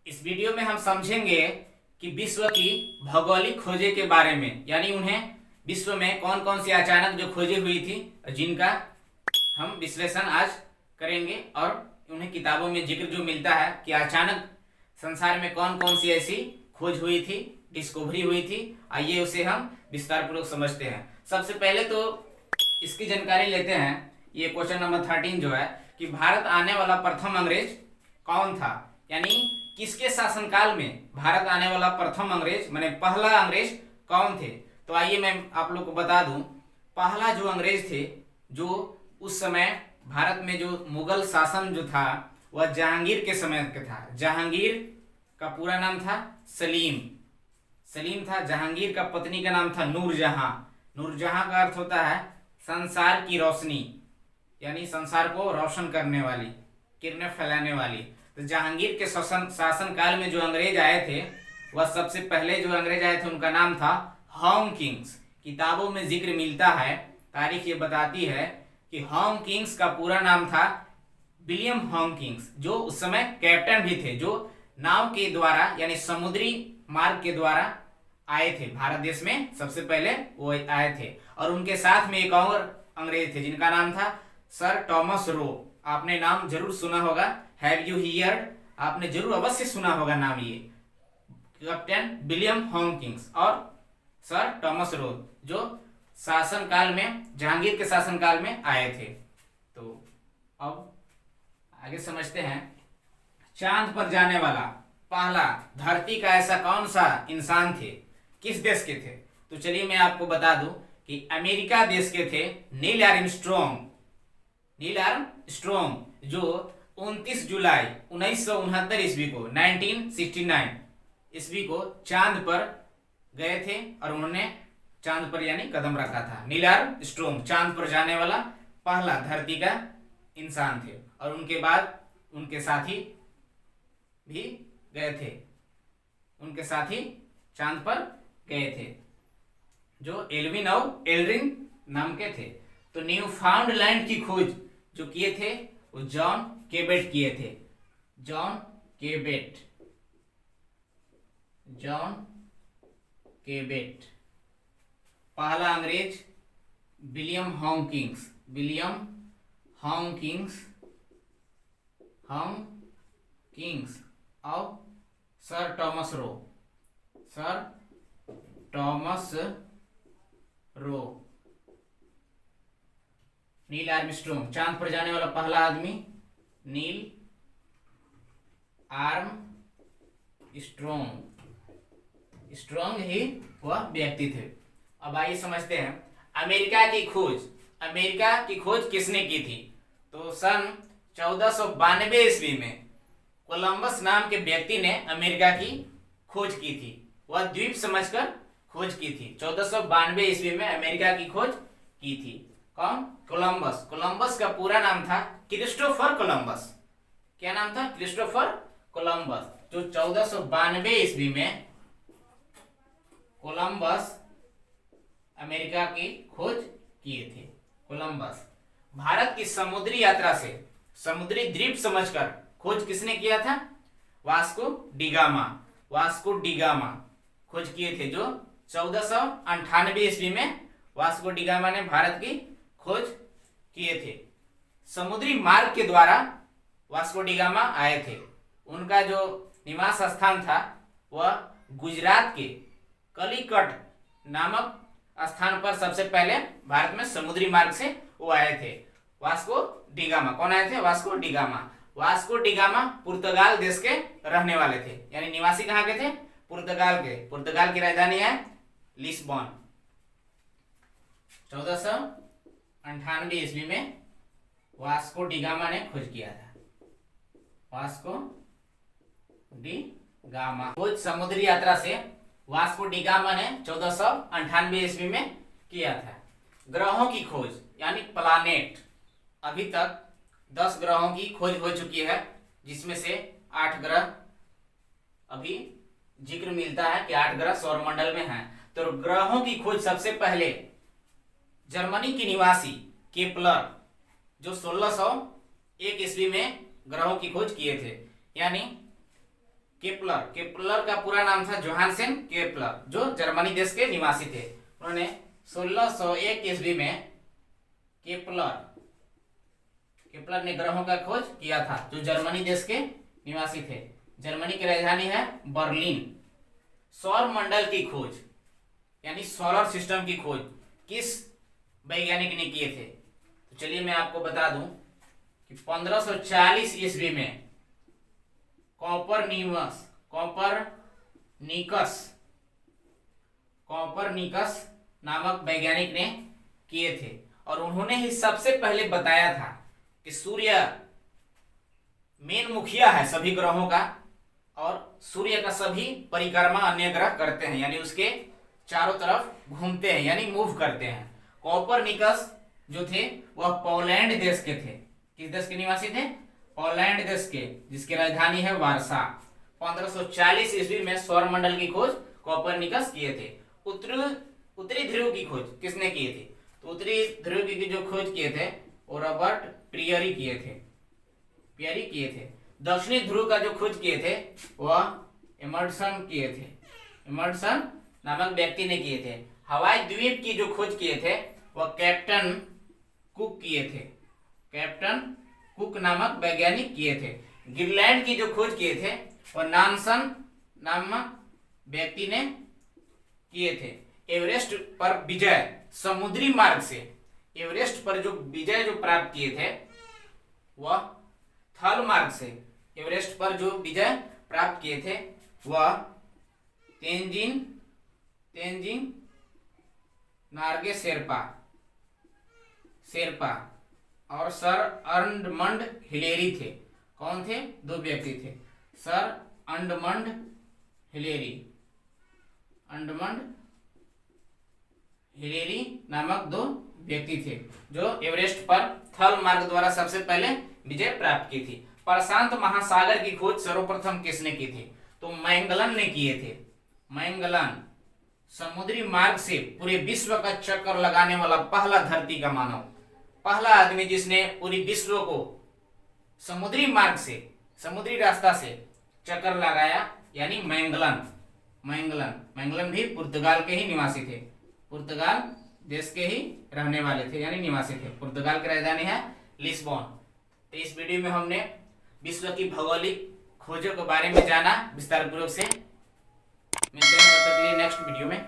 इस वीडियो में हम समझेंगे कि विश्व की भौगोलिक खोजें के बारे में, यानी उन्हें विश्व में कौन कौन सी अचानक जो खोजें हुई थी जिनका हम विश्लेषण आज करेंगे और उन्हें किताबों में जिक्र जो मिलता है कि अचानक संसार में कौन कौन सी ऐसी खोज हुई थी, डिस्कवरी हुई थी। आइए उसे हम विस्तार पूर्वक समझते हैं। सबसे पहले तो इसकी जानकारी लेते हैं। ये क्वेश्चन नंबर 13 जो है कि भारत आने वाला प्रथम अंग्रेज कौन था, यानी किसके शासनकाल में भारत आने वाला प्रथम अंग्रेज माने पहला अंग्रेज कौन थे। तो आइए मैं आप लोग को बता दूं, पहला जो अंग्रेज थे जो उस समय भारत में जो मुगल शासन जो था वह जहांगीर के समय का था। जहांगीर का पूरा नाम था सलीम। सलीम था। जहांगीर का पत्नी का नाम था नूरजहां। नूरजहां का अर्थ होता है संसार की रोशनी, यानी संसार को रोशन करने वाली, किरणें फैलाने वाली। तो जहांगीर के शासन काल में जो अंग्रेज आए थे वह सबसे पहले जो अंग्रेज आए थे उनका नाम था होंग किंग्स। किताबों में जिक्र मिलता है, तारीख ये बताती है कि होंग किंग्स का पूरा नाम था विलियम होंग किंग्स, जो उस समय कैप्टन भी थे, जो नाव के द्वारा यानी समुद्री मार्ग के द्वारा आए थे भारत देश में। सबसे पहले वो आए थे और उनके साथ में एक और अंग्रेज थे जिनका नाम था सर टॉमस रो। आपने नाम जरूर सुना होगा, हैव यू हियर्ड, आपने जरूर अवश्य सुना होगा नाम। ये कैप्टन विलियम होंग किंग्स और सर टॉमस रो जो शासन काल में, जहांगीर के शासन काल में आए थे। तो अब आगे समझते हैं। चांद पर जाने वाला पहला धरती का ऐसा कौन सा इंसान थे, किस देश के थे। तो चलिए मैं आपको बता दूं कि अमेरिका देश के थे नील आर्मस्ट्रॉन्ग। नील आर्मस्ट्रॉन्ग जो 29 जुलाई 1969 ईस्वी को 1969 ईस्वी को चांद पर गए थे और उन्होंने चांद पर यानी कदम रखा था। नील आर्मस्ट्रॉन्ग चांद पर जाने वाला पहला धरती का इंसान थे और उनके बाद उनके साथी भी गए थे, उनके साथी चांद पर गए थे जो एल्विन और एल्ड्रिन नाम के थे। तो न्यू फाउंडलैंड की खोज जो किए थे वो जॉन केबेट किए थे। John Cabot, John Cabot. पहला अंग्रेज William Hawkins, William Hawkins, Hawkins और sir Thomas Roe, sir Thomas Roe. Neil Armstrong चांद पर जाने वाला पहला आदमी नील आर्मस्ट्रॉन्ग, स्ट्रॉन्ग ही वह व्यक्ति थे। अब आइए समझते हैं अमेरिका की खोज। अमेरिका की खोज किसने की थी। तो सन 1492 ईस्वी में कोलंबस नाम के व्यक्ति ने अमेरिका की खोज की थी। वह द्वीप समझकर खोज की थी। 1492 ईस्वी में अमेरिका की खोज की थी। कौन? कोलंबस। कोलंबस का पूरा नाम था क्रिस्टोफर कोलंबस। क्या नाम था? क्रिस्टोफर कोलंबस, जो 1492 ईस्वी में कोलंबस अमेरिका की खोज किए थे। कोलंबस। भारत की समुद्री यात्रा से समुद्री द्वीप समझकर खोज किसने किया था? Vasco da Gama. वास्को डिगामा खोज किए थे, जो 1498 ईस्वी में वास्को डिगामा ने भारत की खोज किए थे। समुद्री मार्ग के द्वारा वास्को डिगामा आए थे। उनका जो निवास स्थान था वह गुजरात के कलिकट नामक स्थान पर सबसे पहले भारत में समुद्री मार्ग से वो आए थे। Vasco da Gama. कौन आए थे? Vasco da Gama. वास्को डिगामा पुर्तगाल देश के रहने वाले थे, यानी निवासी कहाँ के थे? पुर्तगाल के। पुर्तगाल की राजधानी है लिस्बन। 1498 ईस्वी में वास्को डिगामा ने खोज किया था। वास्को डिगामा खोज समुद्री यात्रा से वास्को डिगामा ने 1498 ईस्वी में किया था। ग्रहों की खोज यानी प्लानेट। अभी तक 10 ग्रहों की खोज हो चुकी है, जिसमें से 8 ग्रह अभी जिक्र मिलता है कि 8 ग्रह सौरमंडल में हैं। तो ग्रहों की खोज सबसे पहले जर्मनी की निवासी केपलर, जो 1601 ईस्वी में ग्रहों की खोज किए थे, यानी केपलर। केपलर का पूरा नाम था जोहानसेन केपलर, जो जर्मनी देश के निवासी थे। उन्होंने 1601 ईस्वी में केपलर ने ग्रहों का खोज किया था, जो जर्मनी देश के निवासी थे। जर्मनी की राजधानी है बर्लिन। सौर मंडल की खोज यानी सोलर सिस्टम की खोज किस वैज्ञानिक ने किए थे? तो चलिए मैं आपको बता दूं कि 1540 ईस्वी में कॉपरनिकस नामक वैज्ञानिक ने किए थे, और उन्होंने ही सबसे पहले बताया था कि सूर्य मेन मुखिया है सभी ग्रहों का, और सूर्य का सभी परिक्रमा अन्य ग्रह करते हैं, यानी उसके चारों तरफ घूमते हैं, यानी मूव करते हैं। कॉपरनिकस जो थे वह पोलैंड देश के थे। किस देश के निवासी थे? पोलैंड देश के, जिसकी राजधानी है वारसा। 1540 ईस्वी में सौरमंडल की खोज कॉपरनिकस किए थे। उत्तरी ध्रुव की खोज किसने किए थे? तो उत्तरी ध्रुव की जो खोज किए थे वो रॉबर्ट पियरी किए थे। दक्षिणी ध्रुव का जो खोज किए थे वह एमर्सन नामक व्यक्ति ने किए थे। हवाई द्वीप की जो खोज किए थे वह कैप्टन कुक नामक वैज्ञानिक किए थे। ग्रीनलैंड की जो खोज किए थे वह नानसन नामक व्यक्ति ने किए थे। एवरेस्ट पर विजय समुद्री मार्ग से, एवरेस्ट पर जो विजय जो प्राप्त किए थे वह थल मार्ग से, एवरेस्ट पर जो विजय प्राप्त किए थे वह तेंजिंग नार्गे शेरपा और सर अर्नमंड हिलेरी थे। कौन थे? दो व्यक्ति थे, सर अर्नमंड हिलेरी नामक दो व्यक्ति थे, जो एवरेस्ट पर थल मार्ग द्वारा सबसे पहले विजय प्राप्त की थी। प्रशांत महासागर की खोज सर्वप्रथम किसने की थी? तो मैगलन ने किए थे। मैगलन समुद्री मार्ग से पूरे विश्व का चक्कर लगाने वाला पहला धरती का मानव, पहला आदमी जिसने पूरी विश्व को समुद्री मार्ग से, समुद्री रास्ता से चक्कर लगाया, यानी मैगलन भी पुर्तगाल के ही निवासी थे। पुर्तगाल देश के ही रहने वाले थे, यानी निवासी थे। पुर्तगाल की राजधानी है लिस्बन। तो इस वीडियो में हमने विश्व की भौगोलिक खोजों के बारे में जाना विस्तार पूर्वक से। मिलते हैं तब तक के लिए नेक्स्ट वीडियो में।